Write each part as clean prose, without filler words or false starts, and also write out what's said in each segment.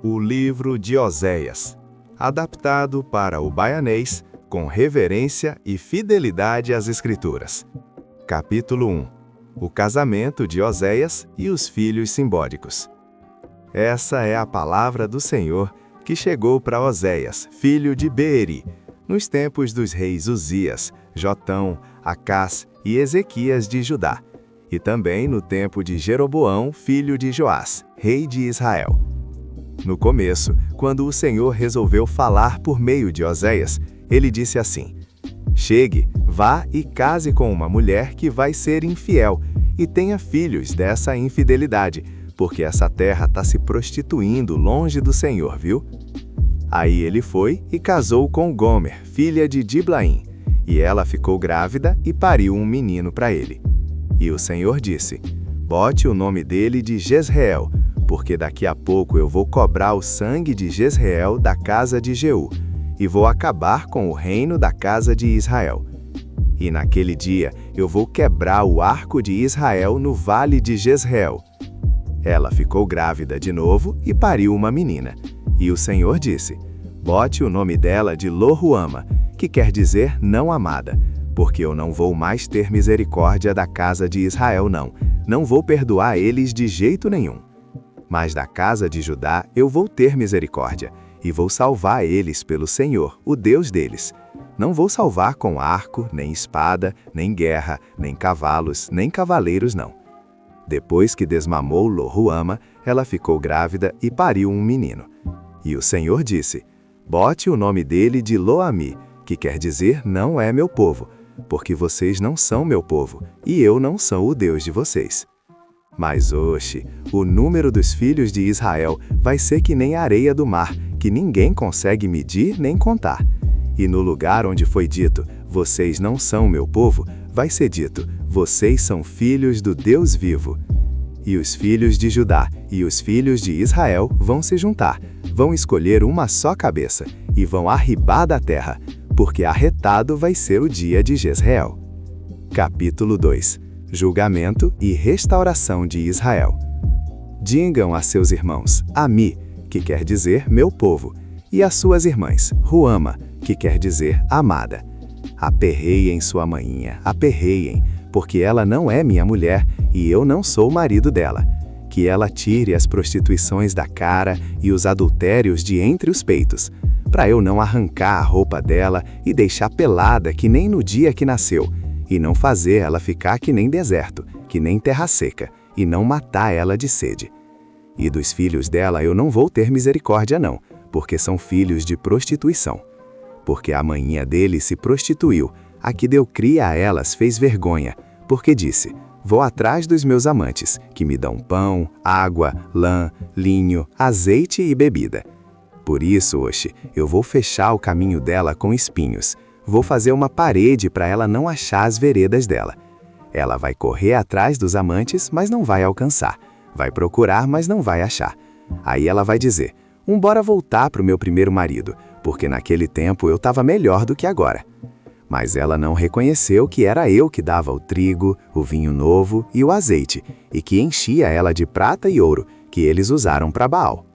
O livro de Oséias, adaptado para o baianês com reverência e fidelidade às Escrituras. Capítulo 1. O casamento de Oséias e os filhos simbólicos. Essa é a palavra do Senhor que chegou para Oséias, filho de Beeri, nos tempos dos reis Uzias, Jotão, Acás e Ezequias de Judá, e também no tempo de Jeroboão, filho de Joás, rei de Israel. No começo, quando o Senhor resolveu falar por meio de Oséias, ele disse assim: Chegue, vá e case com uma mulher que vai ser infiel e tenha filhos dessa infidelidade, porque essa terra está se prostituindo longe do Senhor, viu? Aí ele foi e casou com Gomer, filha de Diblaim, e ela ficou grávida e pariu um menino para ele. E o Senhor disse: Bote o nome dele de Jezreel, porque daqui a pouco eu vou cobrar o sangue de Jezreel da casa de Jeú, e vou acabar com o reino da casa de Israel. E naquele dia eu vou quebrar o arco de Israel no vale de Jezreel. Ela ficou grávida de novo e pariu uma menina. E o Senhor disse: Bote o nome dela de Lo-ruama, que quer dizer não amada, porque eu não vou mais ter misericórdia da casa de Israel, não vou perdoar eles de jeito nenhum. Mas da casa de Judá eu vou ter misericórdia, e vou salvar eles pelo Senhor, o Deus deles. Não vou salvar com arco, nem espada, nem guerra, nem cavalos, nem cavaleiros, não. Depois que desmamou Lo-ruama, ela ficou grávida e pariu um menino. E o Senhor disse: Bote o nome dele de Lo-ami, que quer dizer não é meu povo, porque vocês não são meu povo, e eu não sou o Deus de vocês. Mas, o número dos filhos de Israel vai ser que nem a areia do mar, que ninguém consegue medir nem contar. E no lugar onde foi dito, vocês não são meu povo, vai ser dito, vocês são filhos do Deus vivo. E os filhos de Judá e os filhos de Israel vão se juntar, vão escolher uma só cabeça, e vão arribar da terra, porque arretado vai ser o dia de Jezreel. Capítulo 2. Julgamento e restauração de Israel. Digam a seus irmãos, Ami, que quer dizer meu povo, e às suas irmãs, Ruama, que quer dizer amada. Aperreiem sua maninha, aperreiem, porque ela não é minha mulher e eu não sou o marido dela. Que ela tire as prostituições da cara e os adultérios de entre os peitos, para eu não arrancar a roupa dela e deixar pelada que nem no dia que nasceu, e não fazer ela ficar que nem deserto, que nem terra seca, e não matar ela de sede. E dos filhos dela eu não vou ter misericórdia não, porque são filhos de prostituição. Porque a maninha dele se prostituiu, a que deu cria a elas fez vergonha, porque disse: Vou atrás dos meus amantes, que me dão pão, água, lã, linho, azeite e bebida. Por isso, eu vou fechar o caminho dela com espinhos. Vou fazer uma parede para ela não achar as veredas dela. Ela vai correr atrás dos amantes, mas não vai alcançar. Vai procurar, mas não vai achar. Aí ela vai dizer: Bora voltar para o meu primeiro marido, porque naquele tempo eu estava melhor do que agora. Mas ela não reconheceu que era eu que dava o trigo, o vinho novo e o azeite, e que enchia ela de prata e ouro, que eles usaram para Baal.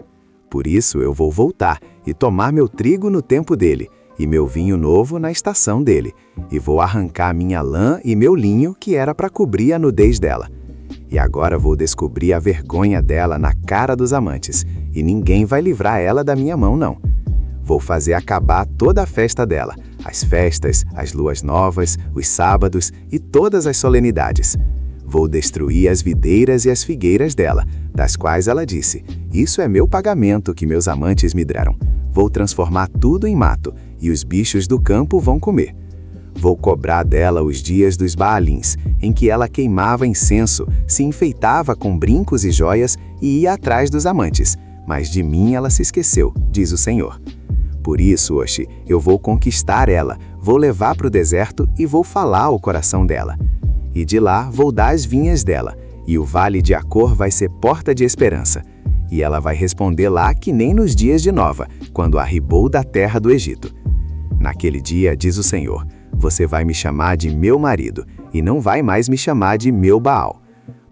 Por isso eu vou voltar e tomar meu trigo no tempo dele, e meu vinho novo na estação dele, e vou arrancar minha lã e meu linho que era para cobrir a nudez dela. E agora vou descobrir a vergonha dela na cara dos amantes, e ninguém vai livrar ela da minha mão, não. Vou fazer acabar toda a festa dela, as festas, as luas novas, os sábados e todas as solenidades. Vou destruir as videiras e as figueiras dela, das quais ela disse: Isso é meu pagamento que meus amantes me deram. Vou transformar tudo em mato, e os bichos do campo vão comer. Vou cobrar dela os dias dos Baalins, em que ela queimava incenso, se enfeitava com brincos e joias e ia atrás dos amantes, mas de mim ela se esqueceu, diz o Senhor. Por isso, eu vou conquistar ela, vou levar para o deserto e vou falar ao coração dela. E de lá vou dar as vinhas dela, e o vale de Acor vai ser porta de esperança. E ela vai responder lá que nem nos dias de Nova, quando arribou da terra do Egito. Naquele dia, diz o Senhor, você vai me chamar de meu marido, e não vai mais me chamar de meu Baal.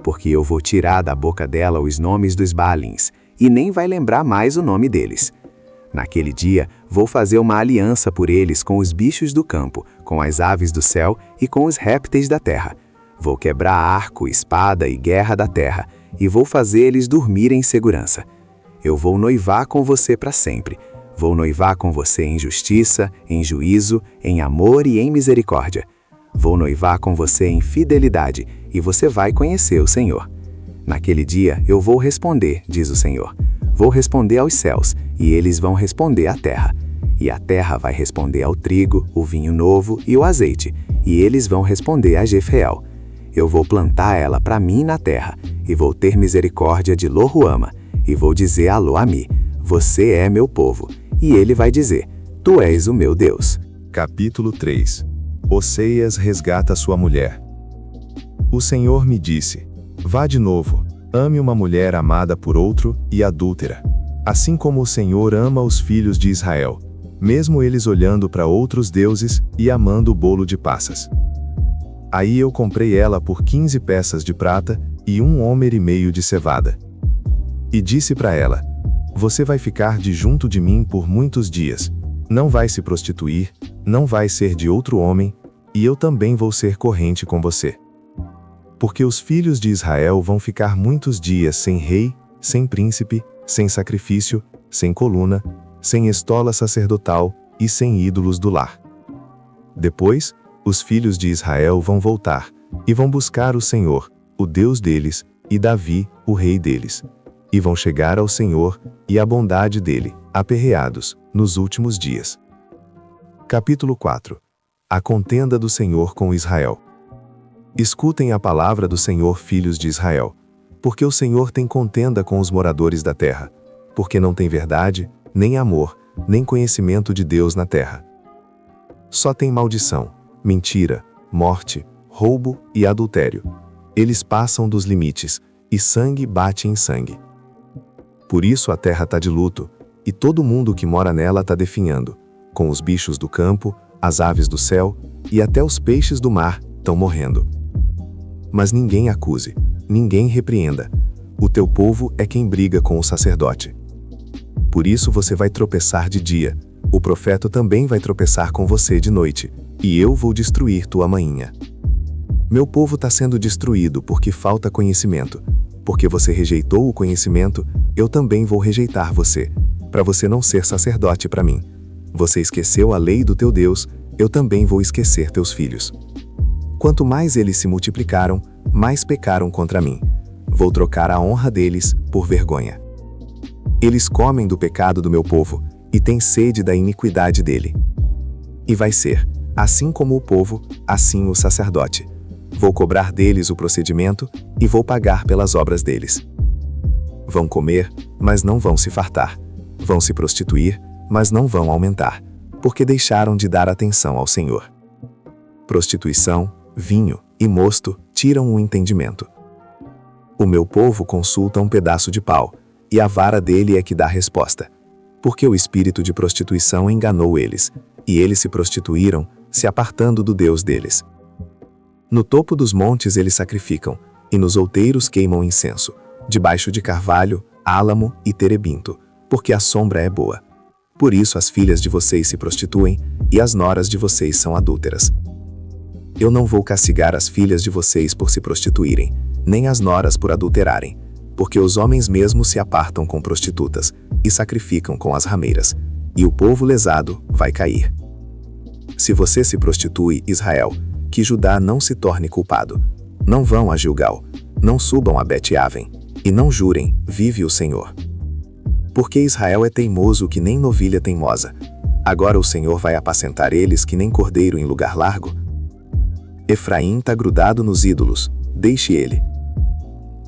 Porque eu vou tirar da boca dela os nomes dos Baalins, e nem vai lembrar mais o nome deles. Naquele dia, vou fazer uma aliança por eles com os bichos do campo, com as aves do céu e com os répteis da terra. Vou quebrar arco, espada e guerra da terra, e vou fazer eles dormirem em segurança. Eu vou noivar com você para sempre. Vou noivar com você em justiça, em juízo, em amor e em misericórdia. Vou noivar com você em fidelidade, e você vai conhecer o Senhor. Naquele dia eu vou responder, diz o Senhor. Vou responder aos céus, e eles vão responder à terra. E a terra vai responder ao trigo, o vinho novo e o azeite, e eles vão responder a Jefreel. Eu vou plantar ela para mim na terra, e vou ter misericórdia de Lo-ruama, e vou dizer a Lo-ami, você é meu povo, e ele vai dizer, tu és o meu Deus. Capítulo 3. Oseias resgata sua mulher. O Senhor me disse, vá de novo, ame uma mulher amada por outro e adúltera, assim como o Senhor ama os filhos de Israel, mesmo eles olhando para outros deuses e amando o bolo de passas. Aí eu comprei ela por 15 peças de prata e 1 homer e meio de cevada. E disse para ela, você vai ficar de junto de mim por muitos dias, não vai se prostituir, não vai ser de outro homem, e eu também vou ser corrente com você. Porque os filhos de Israel vão ficar muitos dias sem rei, sem príncipe, sem sacrifício, sem coluna, sem estola sacerdotal e sem ídolos do lar. Depois, os filhos de Israel vão voltar, e vão buscar o Senhor, o Deus deles, e Davi, o rei deles, e vão chegar ao Senhor e à bondade dele, aperreados, nos últimos dias. Capítulo 4. A contenda do Senhor com Israel. Escutem a palavra do Senhor, filhos de Israel, porque o Senhor tem contenda com os moradores da terra, porque não tem verdade, nem amor, nem conhecimento de Deus na terra. Só tem maldição, mentira, morte, roubo e adultério. Eles passam dos limites, e sangue bate em sangue. Por isso a terra está de luto, e todo mundo que mora nela está definhando, com os bichos do campo, as aves do céu, e até os peixes do mar estão morrendo. Mas ninguém acuse, ninguém repreenda. O teu povo é quem briga com o sacerdote. Por isso você vai tropeçar de dia, o profeta também vai tropeçar com você de noite, e eu vou destruir tua mainha. Meu povo está sendo destruído porque falta conhecimento. Porque você rejeitou o conhecimento, eu também vou rejeitar você, para você não ser sacerdote para mim. Você esqueceu a lei do teu Deus, eu também vou esquecer teus filhos. Quanto mais eles se multiplicaram, mais pecaram contra mim. Vou trocar a honra deles por vergonha. Eles comem do pecado do meu povo, e têm sede da iniquidade dele. E vai ser, assim como o povo, assim o sacerdote. Vou cobrar deles o procedimento, e vou pagar pelas obras deles. Vão comer, mas não vão se fartar. Vão se prostituir, mas não vão aumentar, porque deixaram de dar atenção ao Senhor. Prostituição, vinho e mosto tiram o entendimento. O meu povo consulta um pedaço de pau, e a vara dele é que dá resposta. Porque o espírito de prostituição enganou eles, e eles se prostituíram, se apartando do Deus deles. No topo dos montes eles sacrificam, e nos outeiros queimam incenso, debaixo de carvalho, álamo e terebinto, porque a sombra é boa. Por isso as filhas de vocês se prostituem, e as noras de vocês são adúlteras. Eu não vou castigar as filhas de vocês por se prostituírem, nem as noras por adulterarem, porque os homens mesmos se apartam com prostitutas, e sacrificam com as rameiras, e o povo lesado vai cair. Se você se prostitui, Israel, que Judá não se torne culpado. Não vão a Gilgal, não subam a Bet-Aven, e não jurem, vive o Senhor. Porque Israel é teimoso que nem novilha teimosa. Agora o Senhor vai apacentar eles que nem cordeiro em lugar largo. Efraim está grudado nos ídolos, deixe ele.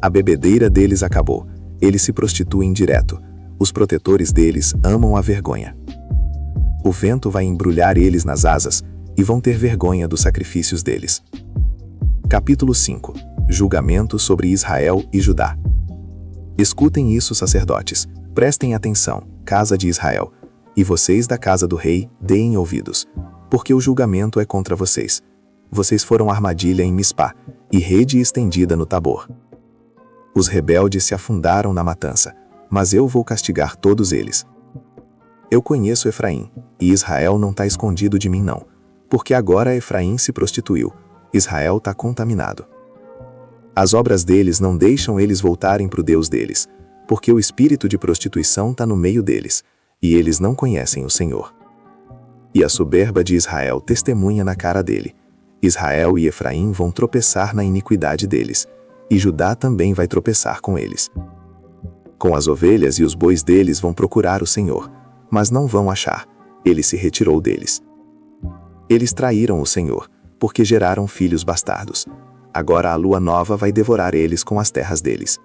A bebedeira deles acabou, eles se prostituem direto. Os protetores deles amam a vergonha. O vento vai embrulhar eles nas asas, e vão ter vergonha dos sacrifícios deles. Capítulo 5. Julgamento sobre Israel e Judá. Escutem isso, sacerdotes, prestem atenção, casa de Israel, e vocês da casa do rei, deem ouvidos, porque o julgamento é contra vocês. Vocês foram armadilha em Mispá, e rede estendida no Tabor. Os rebeldes se afundaram na matança, mas eu vou castigar todos eles. Eu conheço Efraim, e Israel não está escondido de mim não, porque agora Efraim se prostituiu, Israel está contaminado. As obras deles não deixam eles voltarem para o Deus deles, porque o espírito de prostituição está no meio deles, e eles não conhecem o Senhor. E a soberba de Israel testemunha na cara dele. Israel e Efraim vão tropeçar na iniquidade deles, e Judá também vai tropeçar com eles. Com as ovelhas e os bois deles vão procurar o Senhor, mas não vão achar, ele se retirou deles. Eles traíram o Senhor, porque geraram filhos bastardos. Agora a lua nova vai devorar eles com as terras deles.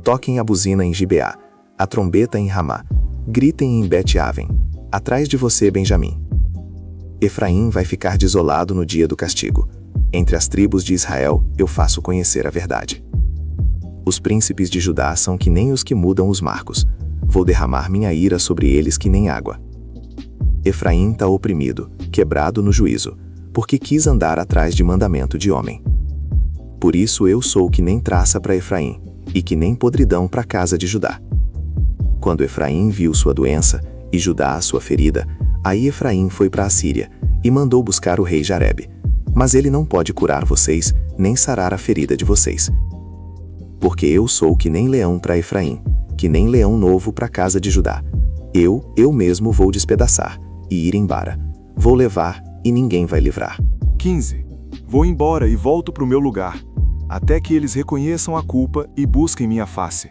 Toquem a buzina em Gibeá, a trombeta em Ramá, gritem em Bet-Aven, atrás de você, Benjamim. Efraim vai ficar desolado no dia do castigo. Entre as tribos de Israel eu faço conhecer a verdade. Os príncipes de Judá são que nem os que mudam os marcos. Vou derramar minha ira sobre eles que nem água. Efraim está oprimido, quebrado no juízo, porque quis andar atrás de mandamento de homem. Por isso eu sou que nem traça para Efraim, e que nem podridão para a casa de Judá. Quando Efraim viu sua doença, e Judá a sua ferida, aí Efraim foi para a Síria, e mandou buscar o rei Jarebe. Mas ele não pode curar vocês, nem sarar a ferida de vocês. Porque eu sou que nem leão para Efraim, que nem leão novo para a casa de Judá. Eu mesmo vou despedaçar, e ir embora. Vou levar, e ninguém vai livrar. 15. Vou embora e volto para o meu lugar, até que eles reconheçam a culpa e busquem minha face.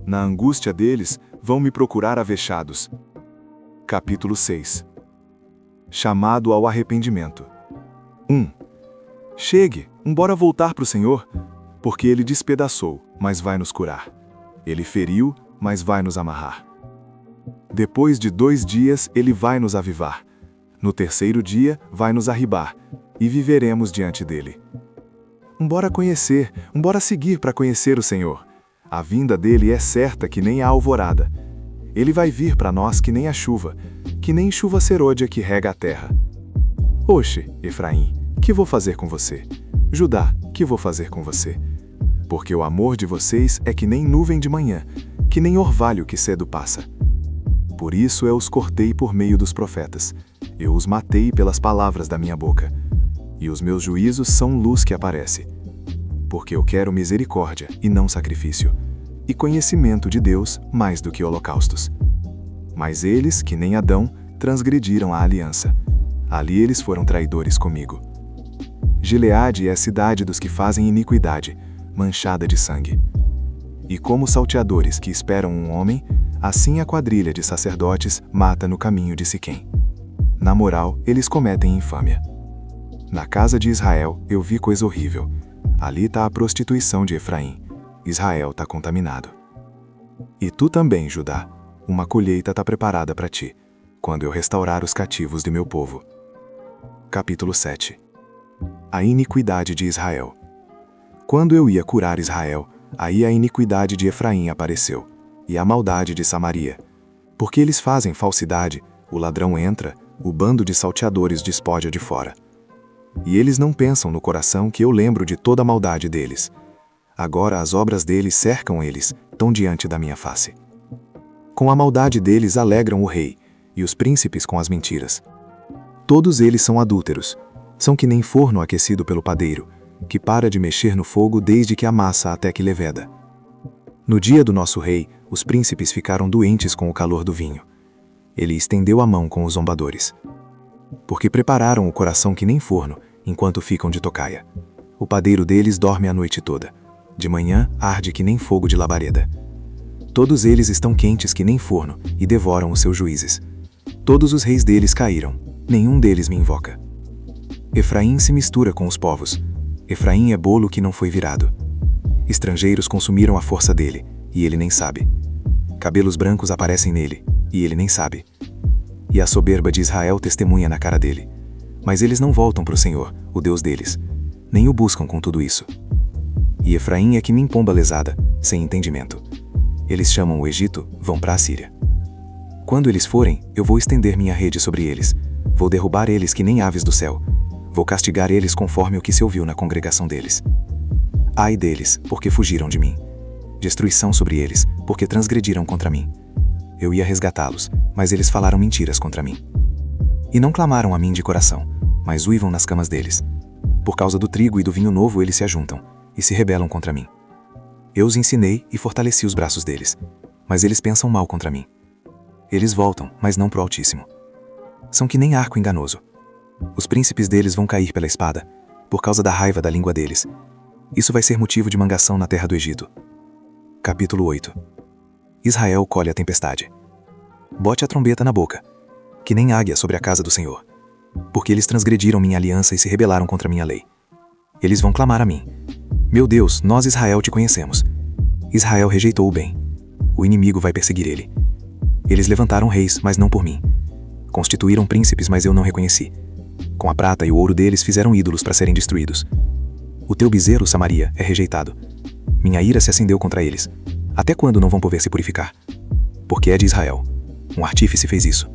Na angústia deles, vão me procurar avechados. Capítulo 6. Chamado ao arrependimento. 1. Chegue, embora voltar para o Senhor, porque Ele despedaçou, mas vai nos curar. Ele feriu, mas vai nos amarrar. Depois de 2 dias, Ele vai nos avivar. No terceiro dia, vai nos arribar, e viveremos diante dele. Embora conhecer, embora seguir para conhecer o Senhor. A vinda dele é certa que nem a alvorada. Ele vai vir para nós que nem a chuva, que nem chuva serôdia que rega a terra. Oxe, Efraim, que vou fazer com você? Judá, que vou fazer com você? Porque o amor de vocês é que nem nuvem de manhã, que nem orvalho que cedo passa. Por isso eu os cortei por meio dos profetas. Eu os matei pelas palavras da minha boca. E os meus juízos são luz que aparece. Porque eu quero misericórdia e não sacrifício, e conhecimento de Deus mais do que holocaustos. Mas eles, que nem Adão, transgrediram a aliança. Ali eles foram traidores comigo. Gileade é a cidade dos que fazem iniquidade, manchada de sangue. E como salteadores que esperam um homem, assim a quadrilha de sacerdotes mata no caminho de Siquém. Na moral, eles cometem infâmia. Na casa de Israel eu vi coisa horrível. Ali está a prostituição de Efraim. Israel está contaminado. E tu também, Judá. Uma colheita está preparada para ti, quando eu restaurar os cativos de meu povo. Capítulo 7. A iniquidade de Israel. Quando eu ia curar Israel, aí a iniquidade de Efraim apareceu, e a maldade de Samaria. Porque eles fazem falsidade, o ladrão entra, o bando de salteadores despoja de fora. E eles não pensam no coração que eu lembro de toda a maldade deles. Agora as obras deles cercam eles, tão diante da minha face. Com a maldade deles alegram o rei, e os príncipes com as mentiras. Todos eles são adúlteros, são que nem forno aquecido pelo padeiro, que para de mexer no fogo desde que amassa até que leveda. No dia do nosso rei, os príncipes ficaram doentes com o calor do vinho. Ele estendeu a mão com os zombadores. Porque prepararam o coração que nem forno, enquanto ficam de tocaia. O padeiro deles dorme a noite toda. De manhã arde que nem fogo de labareda. Todos eles estão quentes que nem forno, e devoram os seus juízes. Todos os reis deles caíram, nenhum deles me invoca. Efraim se mistura com os povos. Efraim é bolo que não foi virado. Estrangeiros consumiram a força dele, e ele nem sabe. Cabelos brancos aparecem nele, e ele nem sabe. E a soberba de Israel testemunha na cara dele. Mas eles não voltam para o Senhor, o Deus deles, nem o buscam com tudo isso. E Efraim é que nem pomba lesada, sem entendimento. Eles chamam o Egito, vão para a Síria. Quando eles forem, eu vou estender minha rede sobre eles. Vou derrubar eles que nem aves do céu. Vou castigar eles conforme o que se ouviu na congregação deles. Ai deles, porque fugiram de mim. destruição sobre eles, porque transgrediram contra mim. Eu ia resgatá-los, mas eles falaram mentiras contra mim. E não clamaram a mim de coração, mas uivam nas camas deles. Por causa do trigo e do vinho novo eles se ajuntam, e se rebelam contra mim. Eu os ensinei e fortaleci os braços deles, mas eles pensam mal contra mim. Eles voltam, mas não pro Altíssimo. São que nem arco enganoso. Os príncipes deles vão cair pela espada, por causa da raiva da língua deles. Isso vai ser motivo de mangação na terra do Egito. Capítulo 8. Israel colhe a tempestade. Bote a trombeta na boca, que nem águia sobre a casa do Senhor, porque eles transgrediram minha aliança e se rebelaram contra minha lei. Eles vão clamar a mim: meu Deus, nós Israel te conhecemos. Israel rejeitou o bem. O inimigo vai perseguir ele. Eles levantaram reis, mas não por mim. Constituíram príncipes, mas eu não reconheci. Com a prata e o ouro deles fizeram ídolos para serem destruídos. O teu bezerro, Samaria, é rejeitado. Minha ira se acendeu contra eles. Até quando não vão poder se purificar? Porque é de Israel. Um artífice fez isso.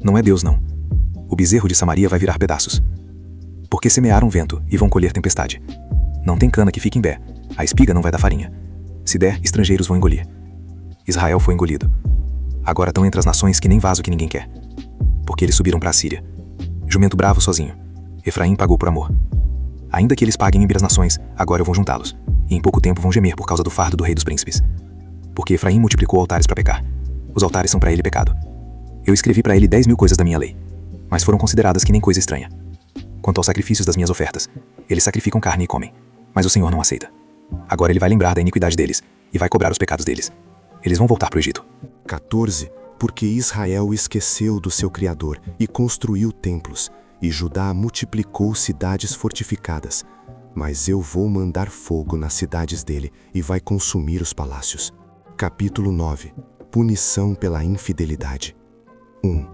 Não é Deus, não. O bezerro de Samaria vai virar pedaços. Porque semearam vento e vão colher tempestade. Não tem cana que fique em pé. A espiga não vai dar farinha. Se der, estrangeiros vão engolir. Israel foi engolido. Agora estão entre as nações que nem vaso que ninguém quer. Porque eles subiram para a Síria. Jumento bravo sozinho. Efraim pagou por amor. Ainda que eles paguem entre as nações, agora eu vou juntá-los. E em pouco tempo vão gemer por causa do fardo do rei dos príncipes. Porque Efraim multiplicou altares para pecar. Os altares são para ele pecado. Eu escrevi para ele 10.000 coisas da minha lei, mas foram consideradas que nem coisa estranha. Quanto aos sacrifícios das minhas ofertas, eles sacrificam carne e comem, mas o Senhor não aceita. Agora ele vai lembrar da iniquidade deles e vai cobrar os pecados deles. Eles vão voltar para o Egito. 14. Porque Israel esqueceu do seu Criador e construiu templos, e Judá multiplicou cidades fortificadas. Mas eu vou mandar fogo nas cidades dele e vai consumir os palácios. Capítulo 9. Punição pela infidelidade. 1.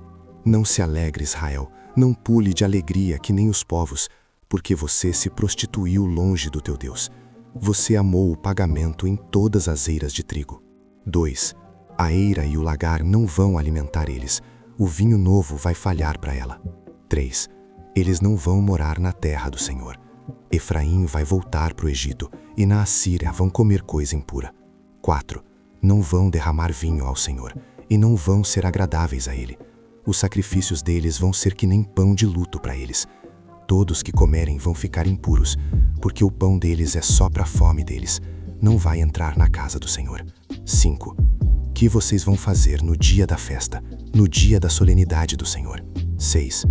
Não se alegre, Israel, não pule de alegria que nem os povos, porque você se prostituiu longe do teu Deus. Você amou o pagamento em todas as eiras de trigo. 2. A eira e o lagar não vão alimentar eles, o vinho novo vai falhar para ela. 3. Eles não vão morar na terra do Senhor. Efraim vai voltar para o Egito, e na Assíria vão comer coisa impura. 4. Não vão derramar vinho ao Senhor, e não vão ser agradáveis a Ele. Os sacrifícios deles vão ser que nem pão de luto para eles. Todos que comerem vão ficar impuros, porque o pão deles é só para a fome deles. Não vai entrar na casa do Senhor. 5. Que vocês vão fazer no dia da festa, no dia da solenidade do Senhor? 6.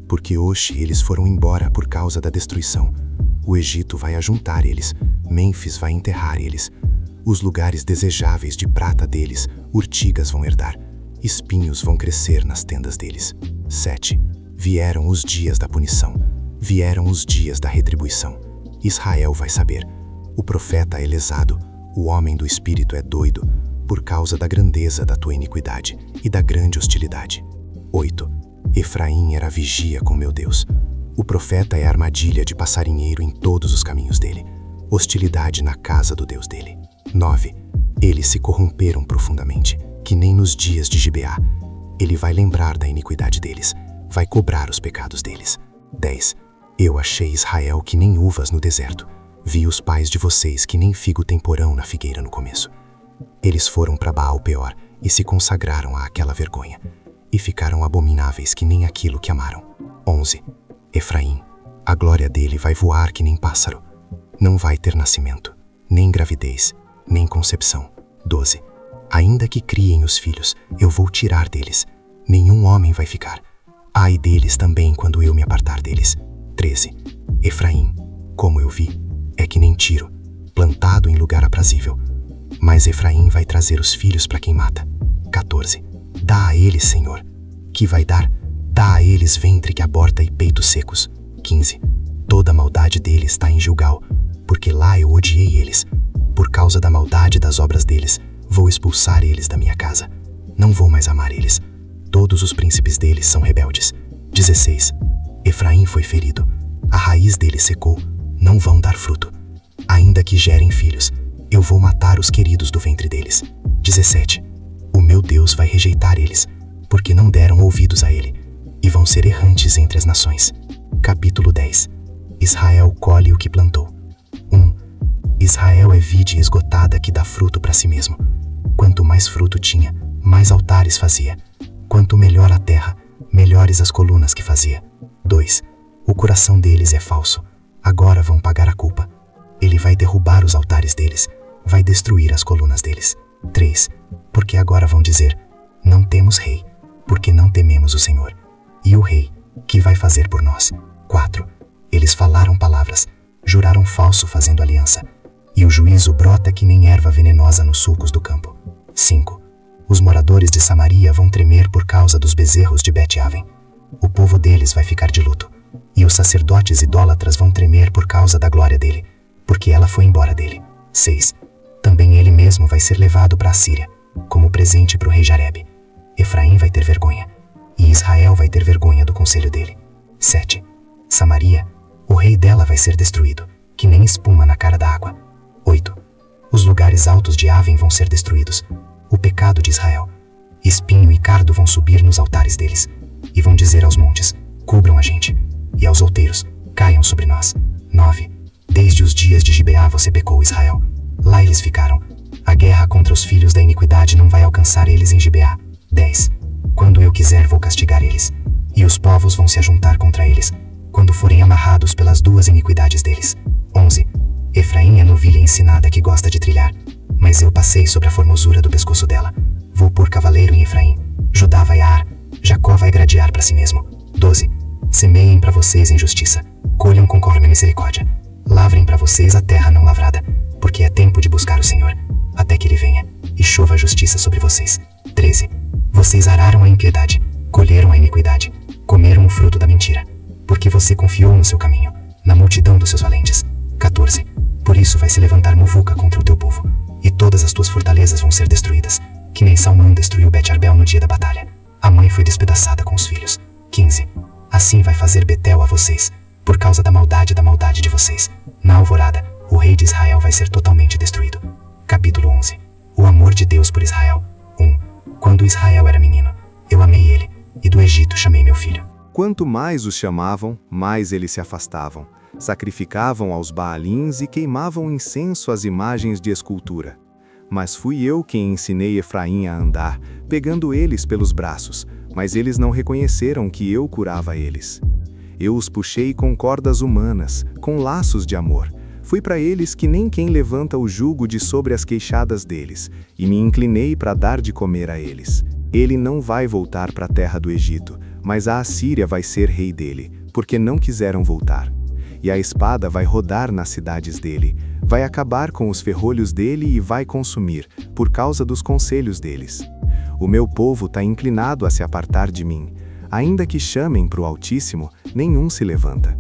Porque hoje eles foram embora por causa da destruição. O Egito vai ajuntar eles, Mênfis vai enterrar eles. Os lugares desejáveis de prata deles, urtigas vão herdar. Espinhos vão crescer nas tendas deles. 7. Vieram os dias da punição. Vieram os dias da retribuição. Israel vai saber. O profeta é lesado. O homem do espírito é doido, por causa da grandeza da tua iniquidade e da grande hostilidade. 8. Efraim era vigia com meu Deus. O profeta é armadilha de passarinheiro em todos os caminhos dele. Hostilidade na casa do Deus dele. 9. Eles se corromperam profundamente, que nem nos dias de Gibeá. Ele vai lembrar da iniquidade deles, vai cobrar os pecados deles. 10. Eu achei Israel que nem uvas no deserto. Vi os pais de vocês que nem figo temporão na figueira no começo. Eles foram para Baal-Peor e se consagraram a aquela vergonha, e ficaram abomináveis que nem aquilo que amaram. 11. Efraim, a glória dele vai voar que nem pássaro. Não vai ter nascimento, nem gravidez, nem concepção. 12. Ainda que criem os filhos, eu vou tirar deles. Nenhum homem vai ficar. Ai deles também quando eu me apartar deles. 13. Efraim, como eu vi, é que nem Tiro, plantado em lugar aprazível. Mas Efraim vai trazer os filhos para quem mata. 14. Dá a eles, Senhor. Que vai dar? Dá a eles ventre que aborta e peitos secos. 15. Toda a maldade deles está em Gilgal, porque lá eu odiei eles. Por causa da maldade das obras deles, vou expulsar eles da minha casa. Não vou mais amar eles. Todos os príncipes deles são rebeldes. 16. Efraim foi ferido. A raiz dele secou. Não vão dar fruto. Ainda que gerem filhos, eu vou matar os queridos do ventre deles. 17. O meu Deus vai rejeitar eles, porque não deram ouvidos a ele, e vão ser errantes entre as nações. Capítulo 10. Israel colhe o que plantou. 1. Israel é vide esgotada que dá fruto para si mesmo. Quanto mais fruto tinha, mais altares fazia. Quanto melhor a terra, melhores as colunas que fazia. 2. O coração deles é falso. Agora vão pagar a culpa. Ele vai derrubar os altares deles, vai destruir as colunas deles. 3. Porque agora vão dizer: não temos rei, porque não tememos o Senhor. E o rei, que vai fazer por nós? 4. Eles falaram palavras, juraram falso fazendo aliança. E o juízo brota que nem erva venenosa nos sulcos do campo. 5. Os moradores de Samaria vão tremer por causa dos bezerros de Bet-Aven. O povo deles vai ficar de luto. E os sacerdotes idólatras vão tremer por causa da glória dele, porque ela foi embora dele. 6. Também ele mesmo vai ser levado para a Síria, como presente para o rei Jarebe. Efraim vai ter vergonha, e Israel vai ter vergonha do conselho dele. 7. Samaria, o rei dela vai ser destruído, que nem espuma na cara da água. 8. Os lugares altos de Aven vão ser destruídos, o pecado de Israel. Espinho e cardo vão subir nos altares deles, e vão dizer aos montes: cubram a gente, e aos outeiros: caiam sobre nós. 9. Desde os dias de Gibeá você pecou, Israel. Lá eles ficaram. A guerra contra os filhos da iniquidade não vai alcançar eles em Gibeá. 10. Quando eu quiser vou castigar eles, e os povos vão se ajuntar contra eles, quando forem amarrados pelas duas iniquidades deles. 11. Efraim é novilha ensinada que gosta de trilhar, mas eu passei sobre a formosura do pescoço dela. Vou pôr cavaleiro em Efraim. Judá vai ar, Jacó vai gradear para si mesmo. 12. Semeiem para vocês em justiça, colham conforme a misericórdia. Lavrem para vocês a terra não lavrada, porque é tempo de buscar o Senhor, até que ele venha, e chova a justiça sobre vocês. 13. Vocês araram a impiedade, colheram a iniquidade, comeram o fruto da mentira, porque você confiou no seu caminho, na multidão dos seus valentes. 14. Por isso vai se levantar muvuca contra o teu povo, e todas as tuas fortalezas vão ser destruídas, que nem Salmão destruiu Bet-Arbel no dia da batalha. A mãe foi despedaçada com os filhos. 15. Assim vai fazer Betel a vocês, por causa da maldade de vocês. Na alvorada, o rei de Israel vai ser totalmente destruído. Capítulo 11. O amor de Deus por Israel. 1. Quando Israel era menino, eu amei ele, e do Egito chamei meu filho. Quanto mais os chamavam, mais eles se afastavam. Sacrificavam aos Baalins e queimavam incenso às imagens de escultura. Mas fui eu quem ensinei Efraim a andar, pegando eles pelos braços, mas eles não reconheceram que eu curava eles. Eu os puxei com cordas humanas, com laços de amor. Fui para eles que nem quem levanta o jugo de sobre as queixadas deles, e me inclinei para dar de comer a eles. Ele não vai voltar para a terra do Egito, mas a Assíria vai ser rei dele, porque não quiseram voltar. E a espada vai rodar nas cidades dele, vai acabar com os ferrolhos dele e vai consumir, por causa dos conselhos deles. O meu povo está inclinado a se apartar de mim. Ainda que chamem para o Altíssimo, nenhum se levanta.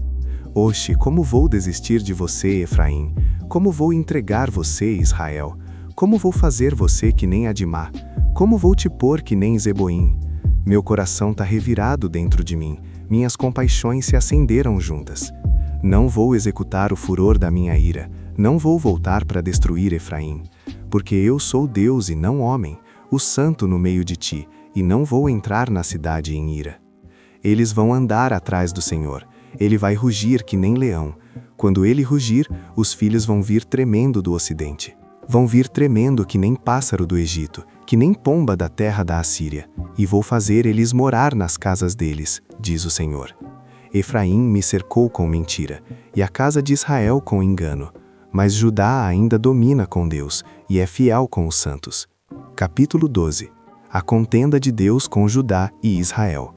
Oxe, como vou desistir de você, Efraim? Como vou entregar você, Israel? Como vou fazer você que nem Adimá? Como vou te pôr que nem Zeboim? Meu coração está revirado dentro de mim, minhas compaixões se acenderam juntas. Não vou executar o furor da minha ira, não vou voltar para destruir Efraim, porque eu sou Deus e não homem, o santo no meio de ti, e não vou entrar na cidade em ira. Eles vão andar atrás do Senhor, ele vai rugir que nem leão. Quando ele rugir, os filhos vão vir tremendo do ocidente. Vão vir tremendo que nem pássaro do Egito, que nem pomba da terra da Assíria, e vou fazer eles morar nas casas deles, diz o Senhor. Efraim me cercou com mentira, e a casa de Israel com engano, mas Judá ainda domina com Deus, e é fiel com os santos. Capítulo 12. A contenda de Deus com Judá e Israel.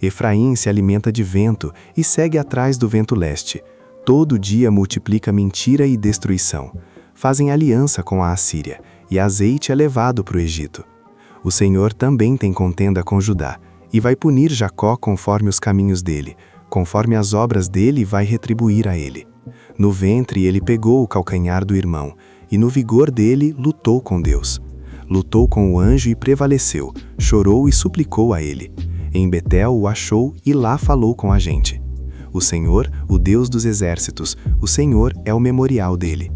Efraim se alimenta de vento e segue atrás do vento leste. Todo dia multiplica mentira e destruição. Fazem aliança com a Assíria, e azeite é levado para o Egito. O Senhor também tem contenda com Judá, e vai punir Jacó conforme os caminhos dele, conforme as obras dele vai retribuir a ele. No ventre ele pegou o calcanhar do irmão, e no vigor dele lutou com Deus. Lutou com o anjo e prevaleceu, chorou e suplicou a ele. Em Betel o achou e lá falou com a gente. O Senhor, o Deus dos exércitos, o Senhor é o memorial dele.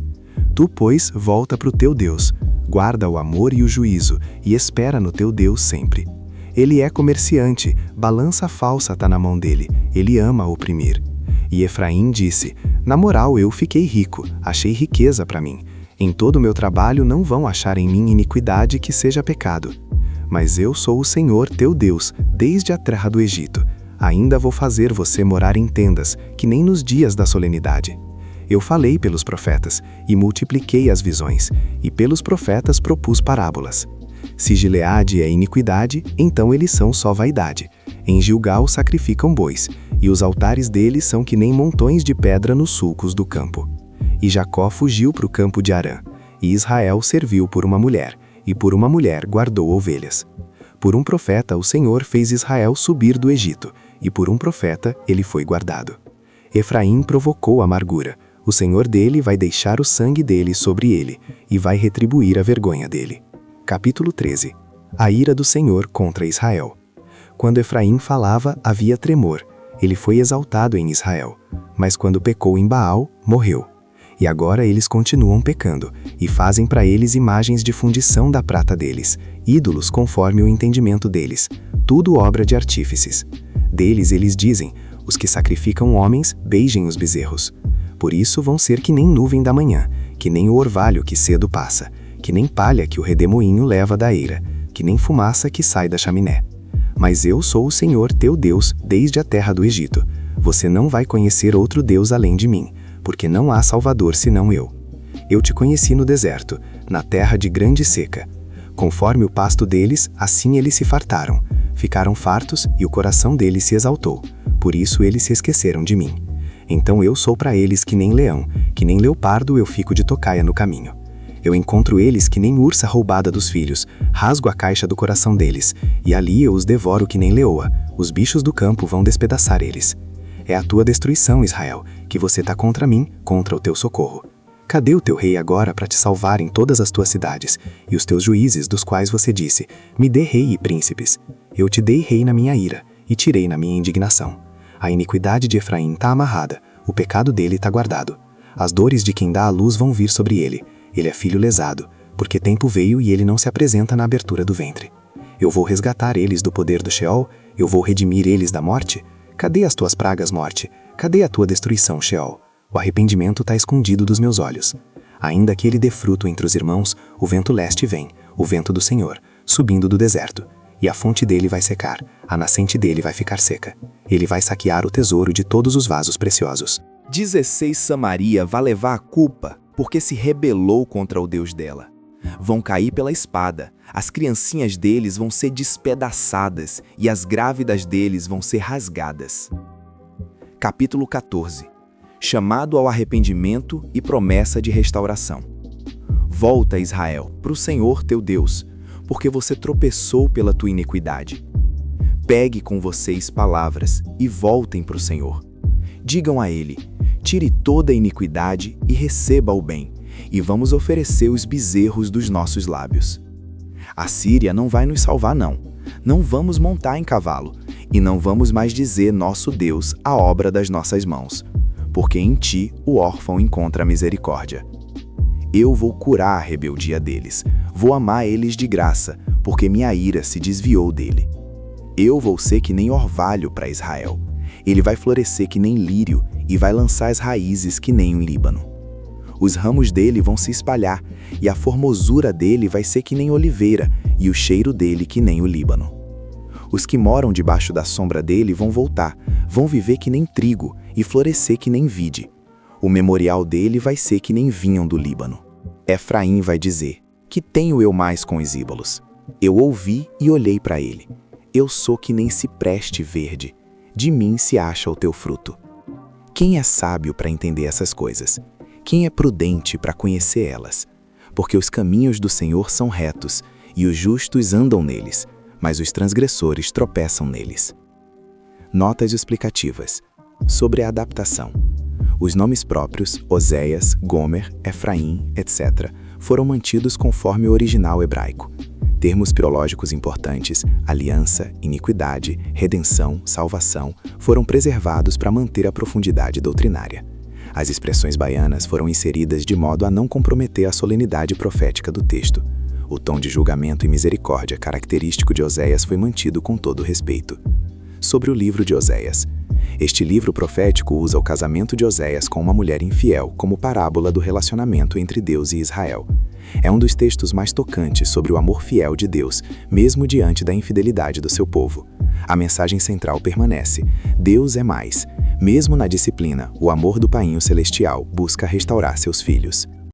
Tu, pois, volta para o teu Deus, guarda o amor e o juízo, e espera no teu Deus sempre. Ele é comerciante, balança falsa está na mão dele, ele ama oprimir. E Efraim disse: Na moral, eu fiquei rico, achei riqueza para mim. Em todo o meu trabalho não vão achar em mim iniquidade que seja pecado. Mas eu sou o Senhor teu Deus, desde a terra do Egito. Ainda vou fazer você morar em tendas, que nem nos dias da solenidade. Eu falei pelos profetas, e multipliquei as visões, e pelos profetas propus parábolas. Se Gileade é iniquidade, então eles são só vaidade. Em Gilgal sacrificam bois, e os altares deles são que nem montões de pedra nos sulcos do campo. E Jacó fugiu para o campo de Harã, e Israel serviu por uma mulher, e por uma mulher guardou ovelhas. Por um profeta o Senhor fez Israel subir do Egito, e por um profeta ele foi guardado. Efraim provocou amargura, o Senhor dele vai deixar o sangue dele sobre ele, e vai retribuir a vergonha dele. Capítulo 13. A ira do Senhor contra Israel. Quando Efraim falava, havia tremor. Ele foi exaltado em Israel. Mas quando pecou em Baal, morreu. E agora eles continuam pecando, e fazem para eles imagens de fundição da prata deles, ídolos conforme o entendimento deles, tudo obra de artífices. Deles eles dizem: os que sacrificam homens, beijem os bezerros. Por isso vão ser que nem nuvem da manhã, que nem o orvalho que cedo passa, que nem palha que o redemoinho leva da eira, que nem fumaça que sai da chaminé. Mas eu sou o Senhor teu Deus desde a terra do Egito. Você não vai conhecer outro Deus além de mim, porque não há Salvador senão eu. Eu te conheci no deserto, na terra de grande seca. Conforme o pasto deles, assim eles se fartaram. Ficaram fartos e o coração deles se exaltou. Por isso eles se esqueceram de mim. Então eu sou para eles que nem leão, que nem leopardo eu fico de tocaia no caminho. Eu encontro eles que nem ursa roubada dos filhos, rasgo a caixa do coração deles, e ali eu os devoro que nem leoa, os bichos do campo vão despedaçar eles. É a tua destruição, Israel, que você tá contra mim, contra o teu socorro. Cadê o teu rei agora para te salvar em todas as tuas cidades, e os teus juízes dos quais você disse: me dê rei e príncipes? Eu te dei rei na minha ira, e tirei na minha indignação. A iniquidade de Efraim tá amarrada, o pecado dele tá guardado. As dores de quem dá à luz vão vir sobre ele. Ele é filho lesado, porque tempo veio e ele não se apresenta na abertura do ventre. Eu vou resgatar eles do poder do Sheol, eu vou redimir eles da morte. Cadê as tuas pragas, morte? Cadê a tua destruição, Sheol? O arrependimento está escondido dos meus olhos. Ainda que ele dê fruto entre os irmãos, o vento leste vem, o vento do Senhor, subindo do deserto. E a fonte dele vai secar, a nascente dele vai ficar seca. Ele vai saquear o tesouro de todos os vasos preciosos. 16 Samaria vai levar a culpa, porque se rebelou contra o Deus dela. Vão cair pela espada, as criancinhas deles vão ser despedaçadas e as grávidas deles vão ser rasgadas. Capítulo 14. Chamado ao arrependimento e promessa de restauração. Volta, Israel, para o Senhor teu Deus, porque você tropeçou pela tua iniquidade. Pegue com vocês palavras e voltem para o Senhor. Digam a ele: tire toda a iniquidade e receba o bem, e vamos oferecer os bezerros dos nossos lábios. A Síria não vai nos salvar, não. Não vamos montar em cavalo, e não vamos mais dizer nosso Deus, a obra das nossas mãos, porque em ti o órfão encontra misericórdia. Eu vou curar a rebeldia deles, vou amar eles de graça, porque minha ira se desviou dele. Eu vou ser que nem orvalho para Israel. Ele vai florescer que nem lírio e vai lançar as raízes que nem um Líbano. Os ramos dele vão se espalhar, e a formosura dele vai ser que nem oliveira, e o cheiro dele que nem o Líbano. Os que moram debaixo da sombra dele vão voltar, vão viver que nem trigo e florescer que nem vide. O memorial dele vai ser que nem vinham do Líbano. Efraim vai dizer: que tenho eu mais com os ídolos? Eu ouvi e olhei para ele. Eu sou que nem cipreste verde. De mim se acha o teu fruto. Quem é sábio para entender essas coisas? Quem é prudente para conhecer elas? Porque os caminhos do Senhor são retos, e os justos andam neles, mas os transgressores tropeçam neles. Notas explicativas. Sobre a adaptação. Os nomes próprios, Oséias, Gomer, Efraim, etc., foram mantidos conforme o original hebraico. Termos filológicos importantes, aliança, iniquidade, redenção, salvação, foram preservados para manter a profundidade doutrinária. As expressões baianas foram inseridas de modo a não comprometer a solenidade profética do texto. O tom de julgamento e misericórdia característico de Oséias foi mantido com todo respeito. Sobre o livro de Oséias. Este livro profético usa o casamento de Oséias com uma mulher infiel como parábola do relacionamento entre Deus e Israel. É um dos textos mais tocantes sobre o amor fiel de Deus, mesmo diante da infidelidade do seu povo. A mensagem central permanece: Deus é mais. Mesmo na disciplina, o amor do painho celestial busca restaurar seus filhos.